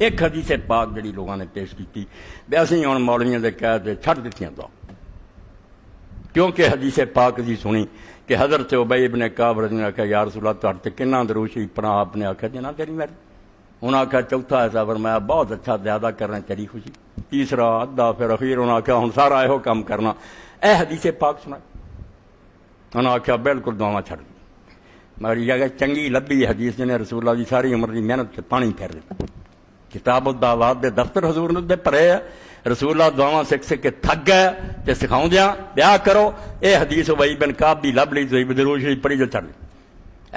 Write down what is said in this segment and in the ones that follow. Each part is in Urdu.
ایک حدیث پاک جڑی لوگوں نے پیش کی اسی ہوں مولویوں کے قید چھڈ دیتی دعا، کیونکہ حدیث پاک دی سنی کہ حضرت ابی ابن کعب رضی اللہ عنہ کہا یا رسول اللہ تہاڈے تے کنا درود شریف پڑھا؟ آپ نے آخیا جناب تیری میری، انہوں نے آخیا چوتھا ایسا فرمایا بہت اچھا، زیادہ کرنا تیری خوشی، تیسرا ادھا، پھر اخیر انہوں نے آخیا ہوں سارا یہو کام کرنا، اے حدیث پاک سنا، انہوں نے آخیا بالکل دعوا چھڈ دی، مگر یہ چنگی لبی حدیث جنہیں رسول اللہ دی ساری عمر دی محنت سے پانی پھیر دیتا، کتاب الدعوات دے دفتر حضور نے دے پڑھے ہے، رسول اللہ دعواں سکھ سکھ کے تھک گئے تے سکھاؤں دیاں بیا کرو، اے حدیث ابی بن کعب دی لب لی تو درود شریف پڑھی جو چھڈ دی۔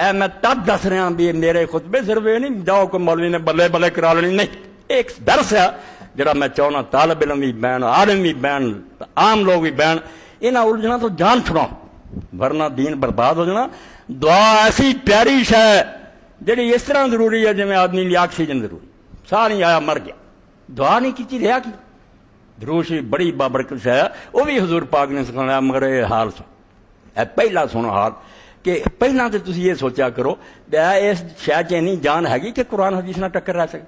اے میں تب دس رہا بھی میرے خطبے صرف یہ نہیں جاؤ کو مولوی نے بلے بلے کرا لینی، نہیں، ایک درس ہے جڑا میں چاہنا طالب علم بھی بہن، عالم بھی بہن، عام لوگ بھی بہن، انہاں الجھنا تو جان چھڑاؤ ورنہ دین برباد ہو جانا۔ دعا ایسی پیاری شے ہے جڑی اس طرح ضروری ہے جی آدمی لیے آکسیجن ضروری، سا نہیں آیا مر گیا، دعا نہیں کی رہا کی، درود شریف بڑی بابرکت ہے، وہ بھی حضور پاک نے سکھایا، مگر یہ حال سن، اے پہلا سنو حال کہ پہلا تو تسی یہ سوچا کرو اس شاید اینی جان ہے کہ قرآن حدیث نہ ٹکر رہ سکے،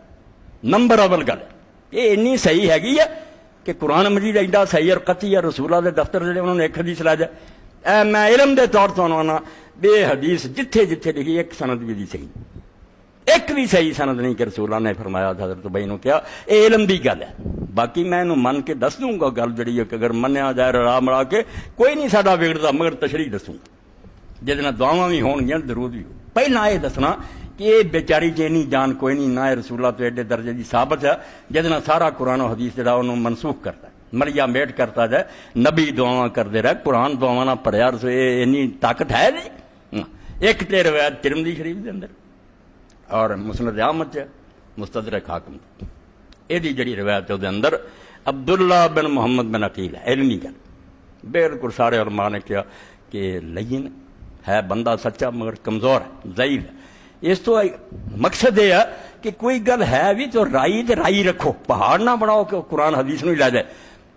نمبر اول گل یہ اینی صحیح ہے کہ قرآن مجید ایڈا صحیح اور قطعی ہے، رسول اللہ دے دفتر جڑے انہوں نے ایک حدیث لا جائے، اے میں علم دے طور تو آنا بے حدیث جتھے جتھے لکھی ایک سند بھی دی صحیح، ایک بھی صحیح سند نہیں کہ رسول اللہ نے فرمایا تھا حضرت ابی نو کیا، اے علم دی گل ہے، باقی میں انہوں من کے دس دوں گا گل جڑی ہے کہ اگر منیا جائے رلا ملا کے کوئی نہیں ساڈا بگڑتا، مگر تشریح دسوں گا جہد دعواں بھی ہون گیا درود بھی ہو۔ پہلا یہ دسنا کہ یہ بیچاری جینی جان کوئی نہیں، نہ رسول اللہ تو ایڈے درجے کی ثابت ہے جہد سارا قرآن و حدیث جڑا انہوں منسوخ کرتا ہے، مریا میٹ کرتا جائے، نبی دعاواں کرتے رہے، قرآن دعاواں نہ پڑھیا، اینی طاقت ہے نہیں۔ ایک تے روایت ترمذی شریف دے اندر اور مسند احمد ہے، مستدرک حاکم یہ جڑی روایت ہے وہ اندر عبداللہ بن محمد بن عقیل ہے، علمی گل بالکل سارے علماء نے کیا کہ لین ہے بندہ سچا مگر کمزور ہے، ضعیف ہے، اس تو مقصد یہ ہے کہ کوئی گل ہے بھی تو رائی رکھو، پہاڑ نہ بناؤ کہ قرآن حدیث نو ہی لے جائے۔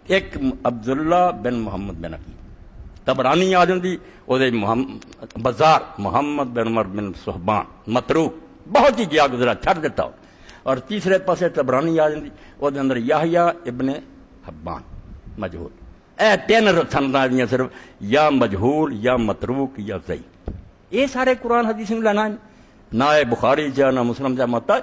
ایک عبداللہ بن محمد بن عقیل تبرانی آ جاندی، وہ بزار محمد بن عمر بن صحبان متروک بہت ہی گیا گزرا چھڑ دیتا ہو، اور تیسرے پاسے تبرانی آ جاندی، وہ اندر یحییٰ ابن حبان مجہول، اے تین سنداں دیاں صرف یا مجہول یا متروک یا ضعیف، یہ سارے قرآن حدیث میں لینا نہ بخاری چاہ نہ مسلم چاہ متا،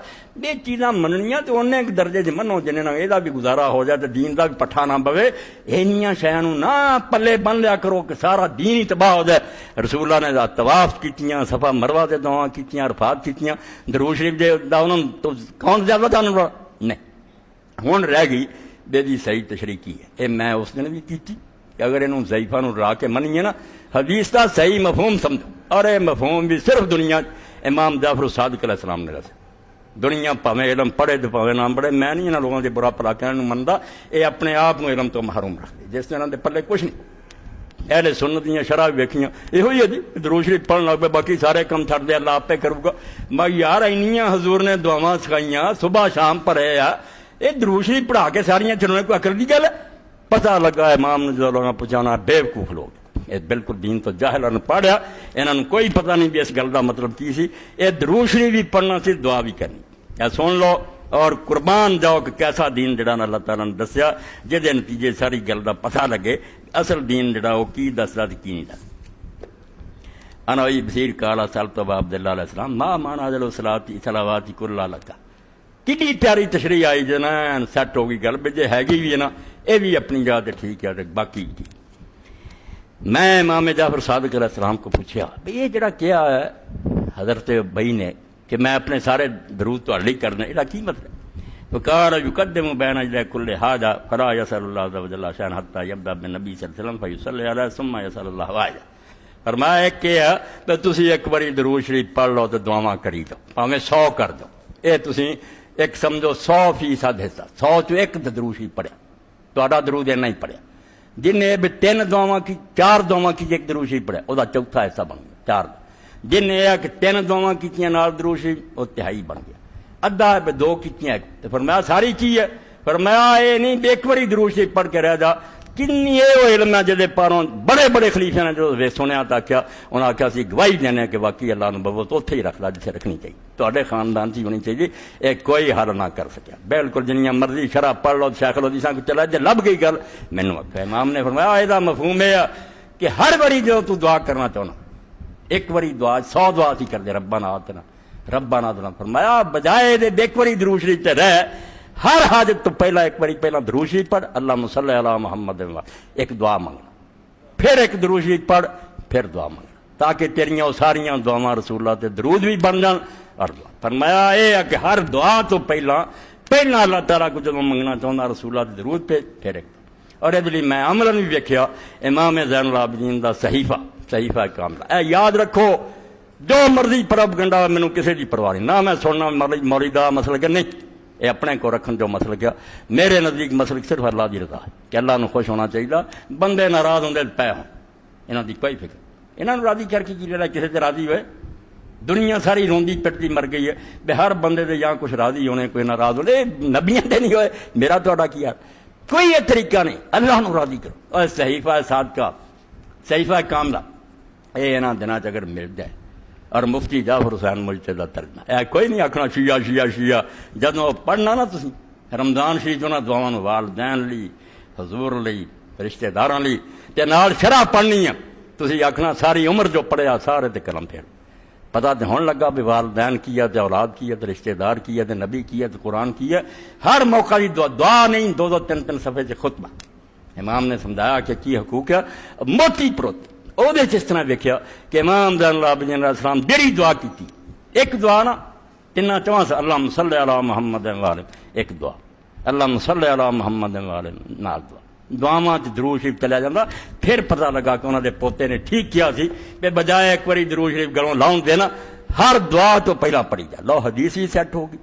یہ چیزاں مننیاں تو انہیں ایک درجے سے منو جنہیں نہ یہ بھی گزارا ہو جائے تو دین کا بھی پٹھا نہ پوے، اینیاں شیاں نہ پلے بن لیا کرو کہ سارا دین ہی تباہ ہو جائے۔ رسول اللہ نے طواف کیتیاں، صفا مروہ دے دعاں کیتیاں، عرفات کیتیاں، درود شریف دے انہوں تو کون زیادہ تھا نہیں، ہن رہ گئی بے دی صحیح تشریح کی ہے، اے میں اس دن بھی کیتی کہ اگر انہوں ضعیفہ نو را کے منیے نا حدیث کا صحیح مفہوم سمجھو، اور اے مفہوم بھی صرف دنیا امام جعفر الصادق علیہ السلام نے رسے، دنیا پاویں علم پڑھے تو پاویں نہ پڑھے، میں نہیں انہاں لوگوں کے برا بھلا کہنے منتا، یہ اپنے آپ کو علم تو محروم رکھتے جس طرح دے پلے کچھ نہیں۔ اہل سنت دیاں شرح ویکھیاں یہ ہوئی ہے جی، درود شریف پڑھن لگ پے باقی سارے کم چھڈ دے اللہ آپ پہ کروں گا، میں یار اینیاں حضور نے دعاواں سکھائیاں صبح شام پڑھے آ، یہ درود شریف پڑھا کے ساریاں چلنے کوئی عقل دی گل ہے؟ پتہ لگا امام نے جو لوگاں پہنچانا بیوقوف لوگ، یہ بالکل دین تو جاہلاں نے پڑھیا، انہاں نوں کوئی پتہ نہیں بھی اس گل دا مطلب کی سی، یہ درود شریف بھی پڑھنا سی، دعا بھی کرنی، یہ سن لو اور قربان جاؤ کہ کیسا دین جڑا اللہ تعالیٰ نے دسیا، جہد نتیجے ساری گل دا پتہ لگے اصل دین جڑا وہ کی دسدا تے کی نہیں دسدا۔ انا وی بصیر قال سألت ابا عبداللہ علیہ السلام ما معنی ذل صلوات کل لک، کتنی پیاری تشریح آئی جنان سیٹ ہو گئی گل بھی جے ہے گی بھی ہے نا، یہ بھی اپنی جگہ تے ٹھیک ہے، باقی ٹھیک۔ میں امام جعفر صادق علیہ السلام کو پوچھا بھئی یہ جڑا کیا ہے حضرت ابی نے کہ میں اپنے سارے درود تو علی کرنے، یہ کی مطلب؟ فقال یقدم بین یدی کل حاجہ فلا یسأل اللہ عز وجل شیئا حتی یبدأ بالنبی صلی اللہ علیہ وسلم فیصلی علیہ ثم یسأل اللہ واحدہ۔ فرمایا کہ ہے تسی ایک باری درود شریف پڑھ لو تو دعاواں کری دو، پاویں 100 کر دو، یہ تسی ایک سمجھو 100% حصہ، 100 چ ایک درود شریف پڑھیا، تہاڈا درود اینا ہی پڑھیا، جن نے 3 دعاواں کی 4 دعاواں کی ایک درود شریف پڑھیا وہ چوتھا حصہ بن گیا 4، جن نے یہ کہ 3 دعاواں کیتیاں نال درود شریف وہ تہائی بن گیا، ادھا ہے 2 کیتیاں ایک، تو فرمایا ساری کی ہے؟ فرمایا یہ نہیں ایک باری درود شریف پڑھ کے رہ جا کنی یہ علم ہے جہاں پاروں بڑے بڑے خلیفے نے جو سنیا تو آخیا انہیں آخیا سی گواہی دینے کہ واقعی اللہ نبوت اتنے ہی رکھتا جسے رکھنی چاہیے تے خاندان سے ہونی چاہیے یہ کوئی حل نہ کر سکیا بالکل جنیاں مرضی شرح پڑھ لو شیخ الحدیث کو چلا جی لب گئی گل مینوں آخیا امام نے فرمایا یہ مفہوم یہ کہ ہر باری جو تو دعا کرنا چاہنا ایک باری دعا 100 دعا تھی کر دے ربنا آتنا ربنا آتنا فرمایا بجائے دے ایک باری درود شریف تے رہ ہر حاجت تو پہلا ایک باری پہلا درود شریف پڑھ اللہم صلی علی محمد ایک دعا منگنا پھر ایک درود شریف پڑھ پھر دعا منگنا تاکہ تیریاں وہ ساریاں دعاواں رسول اللہ تے درود بھی بن جان اور دعا فرمایا اے کہ ہر دعا تو پہلا اللہ تعالیٰ کو جب منگنا چاہتا رسول اللہ تے درود پہ پھر ایک اور یہ لیے میں عملاً بھی ویکھیا امام زین العابدین دا صحیفہ کاملہ اے یاد رکھو جو مرضی پروپیگنڈا مینوں کسی دی پرواہ نہیں نہ میں سننا مولوی دا مسلک نہیں یہ اپنے کو رکھن جو مسلک ہے میرے نزدیک مسلک صرف اللہ دی رضا ہے کہ اللہ نو خوش ہونا چاہیے بندے ناراض ہوندے پے ہوں انہاں دی کوئی فکر انہاں نو راضی کر کے کی لینا کسی تے راضی ہوئے دنیا ساری روندی پٹتی مر گئی ہے بے ہر بندے دے یا کچھ راضی ہونے کوئی ناراض ہونے نبیاں دے نہیں ہوئے میرا تہاڈا کی یار کوئی یہ طریقہ نہیں اللہ نو راضی کرو اور صحیفہ صادقہ صحیفہ کاملہ یہ انہاں دناں اگر مل جائے اور مفتی جعفر حسین مجتہد دا ترجمہ اے کوئی نہیں آکھنا شیعہ جدوں پڑھنا نا تسی رمضان شریف انہاں دعاواں نو والدین لئی حضور لئی رشتہ داراں لئی تے نال شرح پڑھنی ہے تسی آکھنا ساری عمر جو پڑھیا سارے تے قلم پھیر پتہ تے ہون لگا بھی والدین کی ہے تے اولاد کی ہے تے رشتہ دار کی ہے تے نبی کی ہے تے قرآن کی ہے ہر موقع دی دعا نہیں 2 3 صفحے سے خطبہ امام نے سمجھایا کہ کی حقوق ہے موتی پروت وہ اس طرح ویکیا کہ امام زین العابدین علیہ السلام جڑی دعا کی ایک دعا نا تین چواں سے اللہم صلی علی محمد والے ایک دعا اللہم صلی علی محمد والے نال دعا دعاواں درود شریف چلیا جاتا پھر پتہ لگا کہ انہوں نے پوتے نے ٹھیک کیا سی کہ بجائے ایک باری درود شریف گلوں لاؤن دینا ہر دعا تو پہلا پڑھی جا لو حدیث ہی سیٹ ہوگی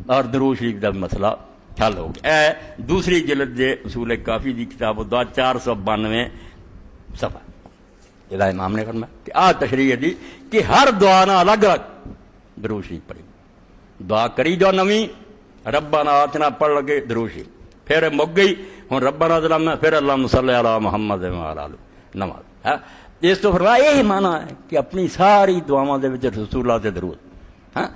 اور درود شریف کا مسئلہ حل ہو گیا اے دوسری جلد دے اصول کافی دی کتاب دعا 492 صفحہ یہ امام نے فرمایا کہ آ تشریح دی کہ ہر دعا نہ الگ الگ درود شریف پڑھی دعا کری جو نویں ربنا آتنا پڑھ لگے درود شریف پھر مک گئی ہوں ربنا ظلمنا پھر اللہم صلی علی محمد وعلی نماز اس تو فرمایا یہ معنی ہے کہ اپنی ساری دعاواں دے وچ رسول اللہ دے درود ہاں